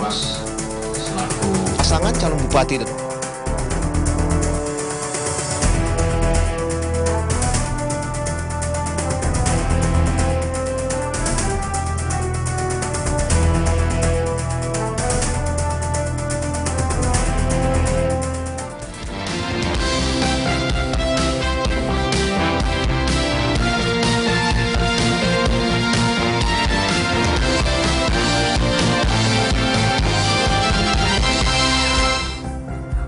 Mas selaku pasangan calon bupati dan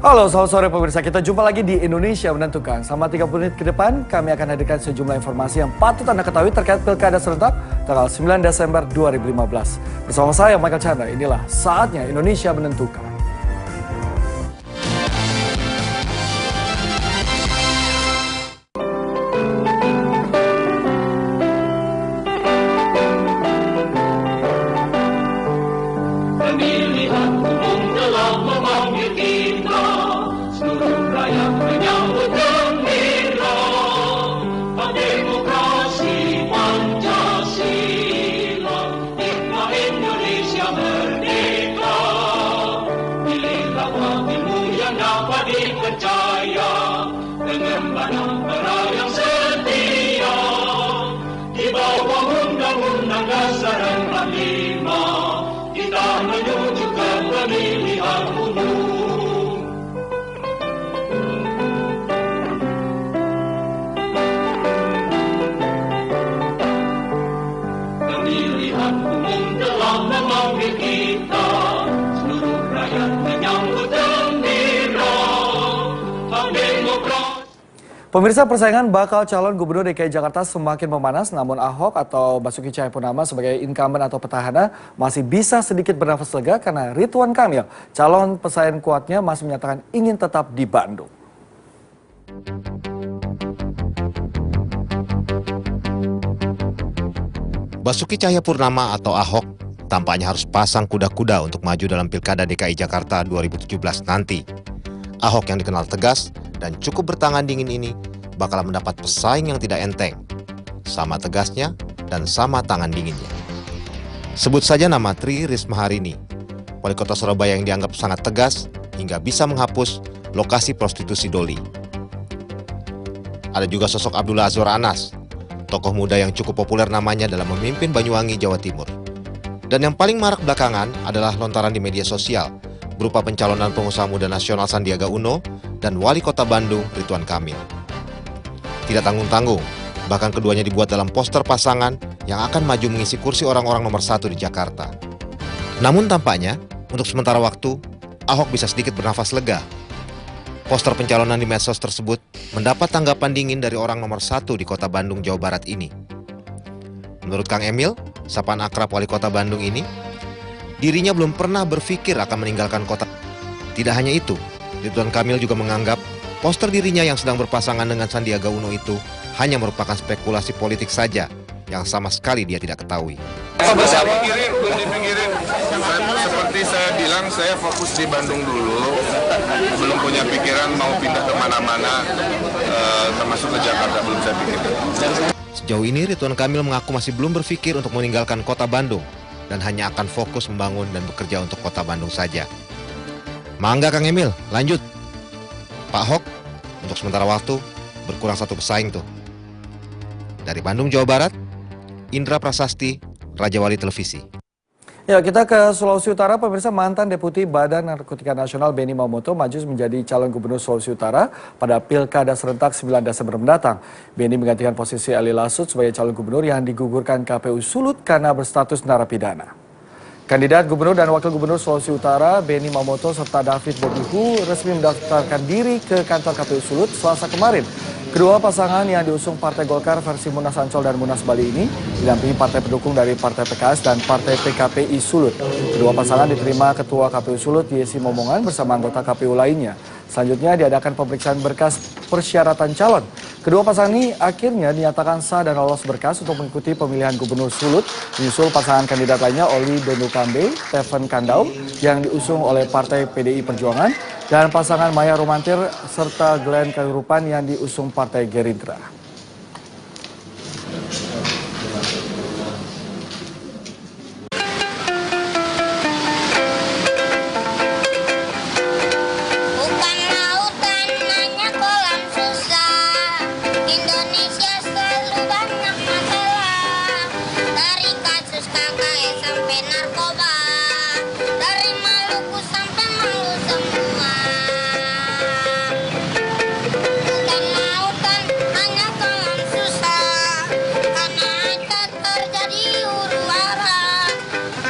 Halo, selamat sore pemirsa. Kita jumpa lagi di Indonesia Menentukan. Selama 30 menit ke depan, kami akan hadirkan sejumlah informasi yang patut Anda ketahui terkait Pilkada serentak tanggal 9 Desember 2015. Bersama saya, Michael Chandra, inilah saatnya Indonesia Menentukan. Pemirsa, persaingan bakal calon gubernur DKI Jakarta semakin memanas, namun Ahok atau Basuki Cahayapurnama sebagai incumbent atau petahana masih bisa sedikit bernafas lega karena Ridwan Kamil, calon pesaing kuatnya, masih menyatakan ingin tetap di Bandung. Basuki Cahayapurnama atau Ahok tampaknya harus pasang kuda-kuda untuk maju dalam Pilkada DKI Jakarta 2017 nanti. Ahok yang dikenal tegas dan cukup bertangan dingin ini bakal mendapat pesaing yang tidak enteng. Sama tegasnya dan sama tangan dinginnya. Sebut saja nama Tri Risma Harini, wali kota Surabaya yang dianggap sangat tegas hingga bisa menghapus lokasi prostitusi Doli. Ada juga sosok Abdullah Azwar Anas, tokoh muda yang cukup populer namanya dalam memimpin Banyuwangi, Jawa Timur. Dan yang paling marak belakangan adalah lontaran di media sosial berupa pencalonan pengusaha muda nasional Sandiaga Uno dan wali kota Bandung Ridwan Kamil. Tidak tanggung-tanggung, bahkan keduanya dibuat dalam poster pasangan yang akan maju mengisi kursi orang-orang nomor 1 di Jakarta. Namun tampaknya, untuk sementara waktu, Ahok bisa sedikit bernafas lega. Poster pencalonan di medsos tersebut mendapat tanggapan dingin dari orang nomor 1 di kota Bandung, Jawa Barat ini. Menurut Kang Emil, sapaan akrab wali kota Bandung ini, dirinya belum pernah berpikir akan meninggalkan kota. Tidak hanya itu, Ridwan Kamil juga menganggap poster dirinya yang sedang berpasangan dengan Sandiaga Uno itu hanya merupakan spekulasi politik saja yang sama sekali dia tidak ketahui. Belum dipikirin. Seperti saya bilang, saya fokus di Bandung dulu. Belum punya pikiran mau pindah kemana-mana, termasuk ke Jakarta belum saya pikirkan. Sejauh ini Ridwan Kamil mengaku masih belum berpikir untuk meninggalkan kota Bandung dan hanya akan fokus membangun dan bekerja untuk kota Bandung saja. Mangga Kang Emil, lanjut. Pak Ahok, untuk sementara waktu berkurang satu pesaing tuh. Dari Bandung, Jawa Barat, Indra Prasasti, Raja Wali Televisi. Ya, kita ke Sulawesi Utara. Pemirsa, mantan Deputi Badan Narkotika Nasional Benny Mamoto maju menjadi calon gubernur Sulawesi Utara pada Pilkada serentak 9 Desember mendatang. Benny menggantikan posisi Ali Lasut sebagai calon gubernur yang digugurkan KPU Sulut karena berstatus narapidana. Kandidat gubernur dan wakil gubernur Sulawesi Utara, Benny Mamoto serta David Bobihu resmi mendaftarkan diri ke kantor KPU Sulut Selasa kemarin. Kedua pasangan yang diusung Partai Golkar versi Munas Ancol dan Munas Bali ini didampingi partai pendukung dari Partai PKS dan Partai PKPI Sulut. Kedua pasangan diterima Ketua KPU Sulut Yesi Momongan bersama anggota KPU lainnya. Selanjutnya diadakan pemeriksaan berkas persyaratan calon. Kedua pasangan ini akhirnya dinyatakan sah dan lolos berkas untuk mengikuti pemilihan gubernur Sulut, menyusul pasangan kandidat lainnya Oli Dondokambe, Teven Kandau yang diusung oleh Partai PDI Perjuangan, dan pasangan Maya Romantir serta Glenn Kairupan yang diusung Partai Gerindra. sampai narkoba, dari Maluku sampai Malu semua. Dan lautan hanya kolam susah, karena akan terjadi huru hara.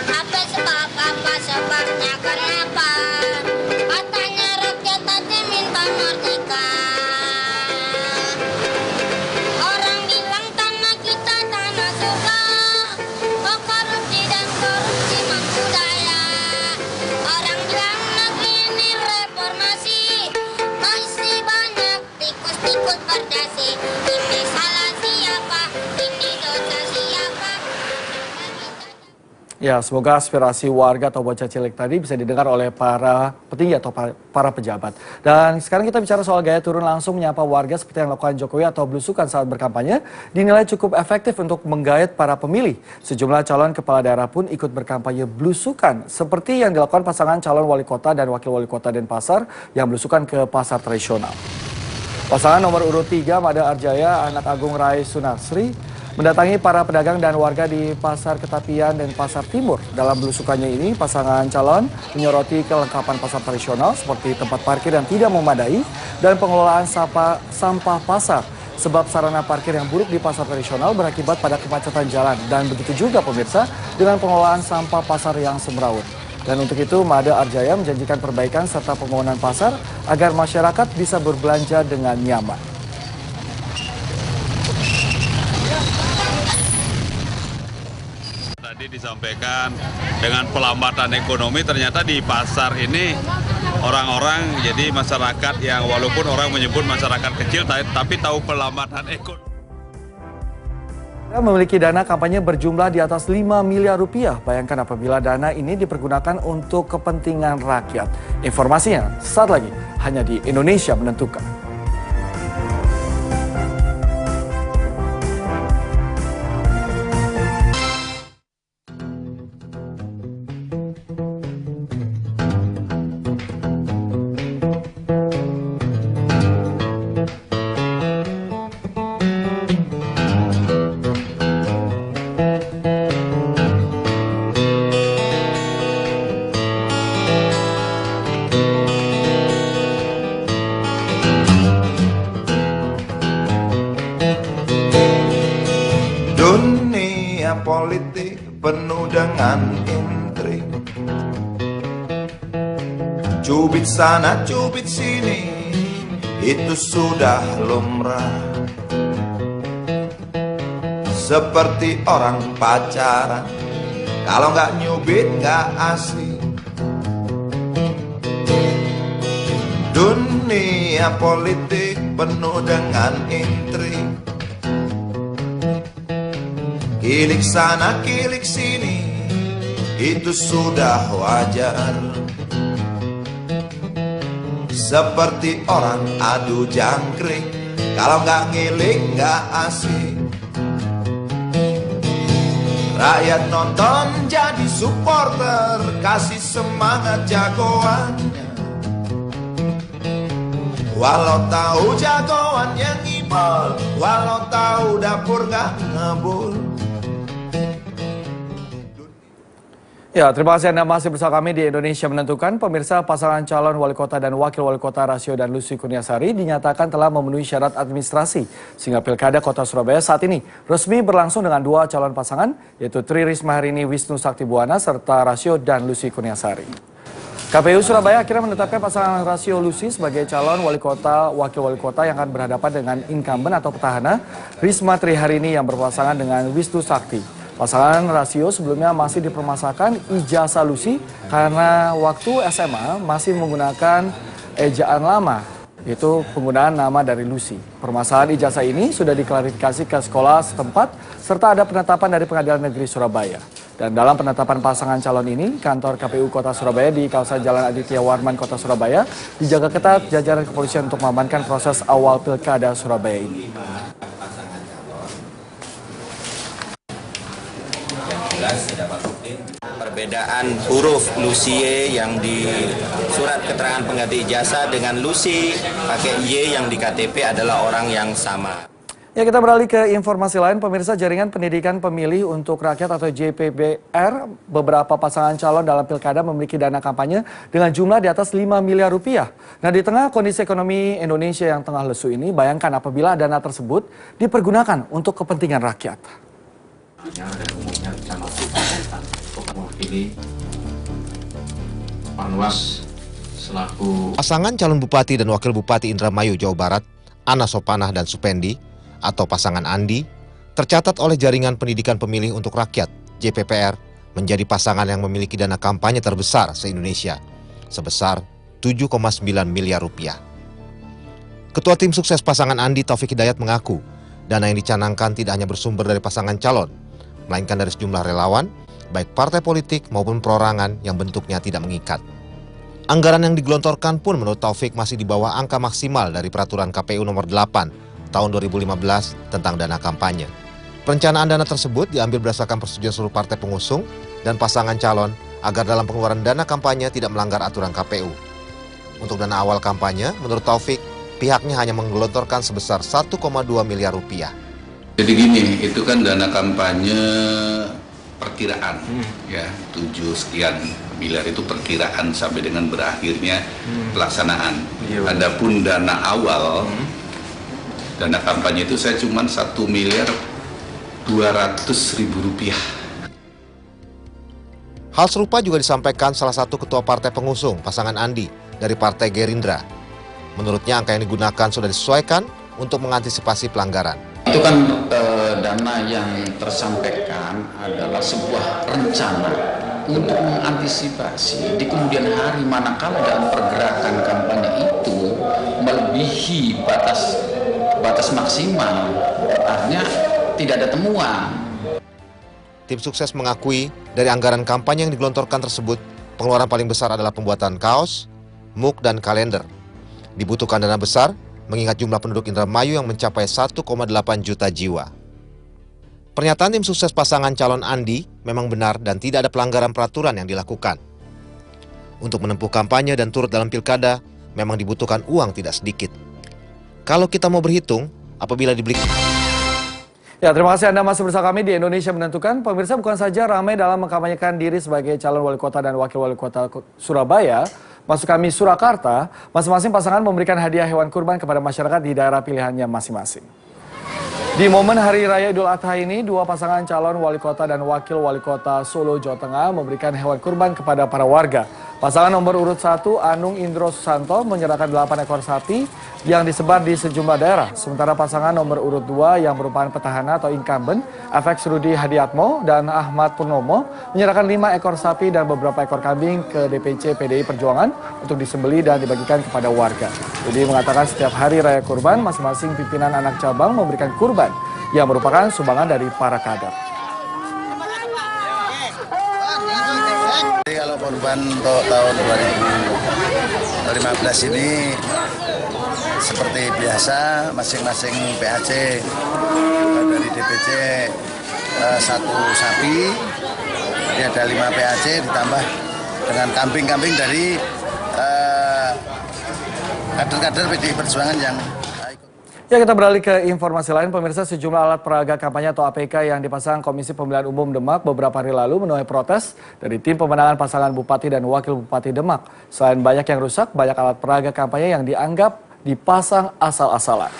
Apa sebab, apa sebabnya, kenapa? Katanya rakyat aja minta merdeka. Orang bilang tanah kita tanah surga, oh korupsi dan korupsi budaya. Orang bilang negeri ini reformasi, masih banyak tikus-tikus berdasi. Ini salah siapa? Ini dosa siapa? Ya, semoga aspirasi warga atau bocah cilik tadi bisa didengar oleh para petinggi atau para pejabat. Dan sekarang kita bicara soal gaya turun langsung menyapa warga seperti yang dilakukan Jokowi atau belusukan saat berkampanye, dinilai cukup efektif untuk menggait para pemilih. Sejumlah calon kepala daerah pun ikut berkampanye belusukan, seperti yang dilakukan pasangan calon wali kota dan wakil wali kota Denpasar yang belusukan ke pasar tradisional. Pasangan nomor urut 3, Mada Arjaya, anak Agung Rai Sunasri, mendatangi para pedagang dan warga di Pasar Ketapian dan Pasar Timur. Dalam belusukannya ini, pasangan calon menyoroti kelengkapan pasar tradisional seperti tempat parkir yang tidak memadai dan pengelolaan sampah pasar. Sebab sarana parkir yang buruk di pasar tradisional berakibat pada kemacetan jalan. Dan begitu juga pemirsa dengan pengelolaan sampah pasar yang semrawut. Dan untuk itu, Mada Arjaya menjanjikan perbaikan serta pembangunan pasar agar masyarakat bisa berbelanja dengan nyaman. Tadi disampaikan dengan pelambatan ekonomi, ternyata di pasar ini orang-orang, jadi masyarakat yang walaupun orang menyebut masyarakat kecil tapi tahu pelambatan ekonomi. Memiliki dana kampanye berjumlah di atas 5 miliar rupiah. Bayangkan apabila dana ini dipergunakan untuk kepentingan rakyat. Informasinya saat lagi hanya di Indonesia Menentukan. Dunia politik penuh dengan intrik, cubit sana cubit sini, itu sudah lumrah. Seperti orang pacaran, kalau nggak nyubit nggak asik. Dunia politik penuh dengan intrik, kilik sana, kilik sini, itu sudah wajar. Seperti orang adu jangkrik, kalau nggak ngilik nggak asik. Rakyat nonton jadi supporter, kasih semangat jagoannya. Walau tahu jagoan yang ngibul, walau tahu dapur nggak ngebul. Ya, terima kasih Anda masih bersama kami di Indonesia Menentukan. Pemirsa, pasangan calon wali kota dan wakil wali kota Rasio dan Lucy Kurniasari dinyatakan telah memenuhi syarat administrasi. Sehingga Pilkada Kota Surabaya saat ini resmi berlangsung dengan 2 calon pasangan, yaitu Tri Risma hari ini Wisnu Sakti Buwana serta Rasio dan Lucy Kurniasari. KPU Surabaya akhirnya menetapkan pasangan Rasio Lucy sebagai calon wali kota, wakil wali kota yang akan berhadapan dengan incumbent atau petahana Risma Tri hari ini yang berpasangan dengan Wisnu Sakti. Pasangan Rasio sebelumnya masih dipermasalahkan ijazah Lucy karena waktu SMA masih menggunakan ejaan lama, yaitu penggunaan nama dari Lucy. Permasalahan ijazah ini sudah diklarifikasi ke sekolah setempat serta ada penetapan dari Pengadilan Negeri Surabaya. Dan dalam penetapan pasangan calon ini, kantor KPU Kota Surabaya di kawasan Jalan Aditya Warman Kota Surabaya dijaga ketat jajaran kepolisian untuk mengamankan proses awal Pilkada Surabaya ini. Perbedaan huruf Lucie yang di surat keterangan pengganti ijazah dengan Lucy pakai Y yang di KTP adalah orang yang sama. Ya, kita beralih ke informasi lain. Pemirsa, Jaringan Pendidikan Pemilih untuk Rakyat atau JPBR, beberapa pasangan calon dalam pilkada memiliki dana kampanye dengan jumlah di atas 5 miliar rupiah. Nah, di tengah kondisi ekonomi Indonesia yang tengah lesu ini, bayangkan apabila dana tersebut dipergunakan untuk kepentingan rakyat. Dan umumnya termasuk mewakili Panwas selaku Pasangan calon bupati dan wakil bupati Indramayu, Jawa Barat, Ana Sopanah dan Supendi, atau pasangan Andi, tercatat oleh Jaringan Pendidikan Pemilih untuk Rakyat, JPPR, menjadi pasangan yang memiliki dana kampanye terbesar se-Indonesia, sebesar 7,9 miliar rupiah. Ketua Tim Sukses pasangan Andi, Taufik Hidayat, mengaku dana yang dicanangkan tidak hanya bersumber dari pasangan calon, melainkan dari sejumlah relawan, baik partai politik maupun perorangan yang bentuknya tidak mengikat. Anggaran yang digelontorkan pun menurut Taufik masih di bawah angka maksimal dari Peraturan KPU nomor 8 tahun 2015 tentang dana kampanye. Perencanaan dana tersebut diambil berdasarkan persetujuan seluruh partai pengusung dan pasangan calon agar dalam pengeluaran dana kampanye tidak melanggar aturan KPU. Untuk dana awal kampanye, menurut Taufik, pihaknya hanya menggelontorkan sebesar 1,2 miliar rupiah. Jadi gini, itu kan dana kampanye perkiraan, ya 7 sekian miliar itu perkiraan sampai dengan berakhirnya pelaksanaan. Adapun dana awal, dana kampanye itu saya cuma 1 miliar 200 ribu rupiah. Hal serupa juga disampaikan salah satu ketua partai pengusung pasangan Andi dari Partai Gerindra. Menurutnya angka yang digunakan sudah disesuaikan untuk mengantisipasi pelanggaran. Itu kan dana yang tersampaikan adalah sebuah rencana untuk mengantisipasi di kemudian hari manakala dalam pergerakan kampanye itu melebihi batas maksimal, artinya tidak ada temuan. Tim sukses mengakui dari anggaran kampanye yang digelontorkan tersebut, pengeluaran paling besar adalah pembuatan kaos, muk, dan kalender. Dibutuhkan dana besar, mengingat jumlah penduduk Indramayu yang mencapai 1,8 juta jiwa. Pernyataan tim sukses pasangan calon Andi memang benar dan tidak ada pelanggaran peraturan yang dilakukan. Untuk menempuh kampanye dan turut dalam pilkada, memang dibutuhkan uang tidak sedikit. Kalau kita mau berhitung, apabila dibeli... Ya, terima kasih Anda masih bersama kami di Indonesia Menentukan. Pemirsa, bukan saja ramai dalam mengkampanyekan diri sebagai calon wali kota dan wakil wali kota Surabaya, maksud kami Surakarta, masing-masing pasangan memberikan hadiah hewan kurban kepada masyarakat di daerah pilihannya masing-masing. Di momen Hari Raya Idul Adha ini, dua pasangan calon wali kota dan wakil wali kota Solo, Jawa Tengah memberikan hewan kurban kepada para warga. Pasangan nomor urut 1, Anung Indro Susanto, menyerahkan 8 ekor sapi yang disebar di sejumlah daerah. Sementara pasangan nomor urut 2 yang merupakan petahana atau incumbent, Afex Rudi Hadiatmo dan Ahmad Purnomo, menyerahkan 5 ekor sapi dan beberapa ekor kambing ke DPC PDI Perjuangan untuk disembeli dan dibagikan kepada warga. Jadi mengatakan setiap hari raya kurban, masing-masing pimpinan anak cabang memberikan kurban yang merupakan sumbangan dari para kader. Jadi kalau kurban untuk tahun 2015 ini seperti biasa, masing-masing PAC dari DPC 1 sapi, jadi ada 5 PAC ditambah dengan kambing-kambing dari kader-kader PDI Perjuangan yang... Ya, kita beralih ke informasi lain. Pemirsa, sejumlah alat peraga kampanye atau APK yang dipasang Komisi Pemilihan Umum Demak beberapa hari lalu menuai protes dari tim pemenangan pasangan Bupati dan Wakil Bupati Demak. Selain banyak yang rusak, banyak alat peraga kampanye yang dianggap dipasang asal-asalan.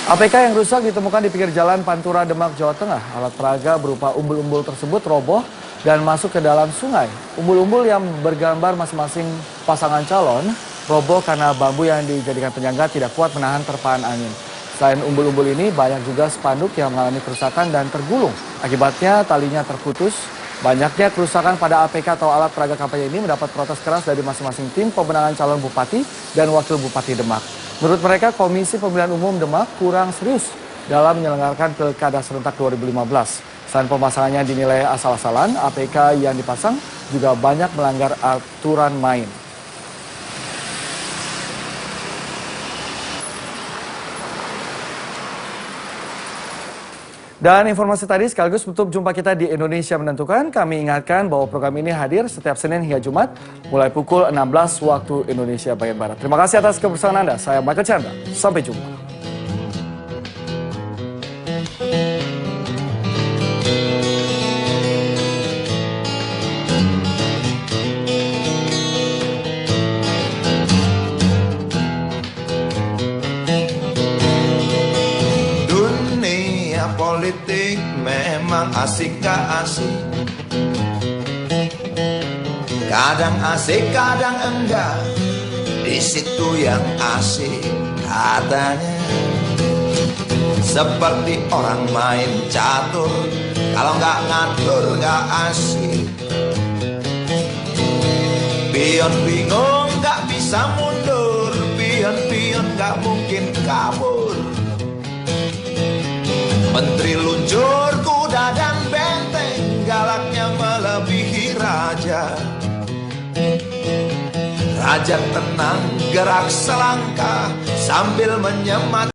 APK yang rusak ditemukan di pinggir jalan Pantura, Demak, Jawa Tengah. Alat peraga berupa umbul-umbul tersebut roboh dan masuk ke dalam sungai. Umbul-umbul yang bergambar masing-masing pasangan calon roboh karena bambu yang dijadikan penyangga tidak kuat menahan terpaan angin. Selain umbul-umbul ini, banyak juga spanduk yang mengalami kerusakan dan tergulung. Akibatnya talinya terputus. Banyaknya kerusakan pada APK atau alat peraga kampanye ini mendapat protes keras dari masing-masing tim pemenangan calon bupati dan wakil bupati Demak. Menurut mereka, Komisi Pemilihan Umum Demak kurang serius dalam menyelenggarakan Pilkada Serentak 2015. Selain pemasangannya dinilai asal-asalan, APK yang dipasang juga banyak melanggar aturan main. Dan informasi tadi sekaligus tutup jumpa kita di Indonesia Menentukan. Kami ingatkan bahwa program ini hadir setiap Senin hingga Jumat mulai pukul 16 waktu Indonesia bagian Barat. Terima kasih atas kebersamaan Anda. Saya Michael Chandra. Sampai jumpa. asik gak asik. Kadang asik, kadang enggak. Di situ yang asik katanya. Seperti orang main catur, kalau nggak ngatur nggak asik. Pion bingung nggak bisa mundur, pion-pion nggak mungkin kabur. Menteri luncur kuda dan benteng, galaknya melebihi raja. Raja tenang gerak selangkah sambil menyemat.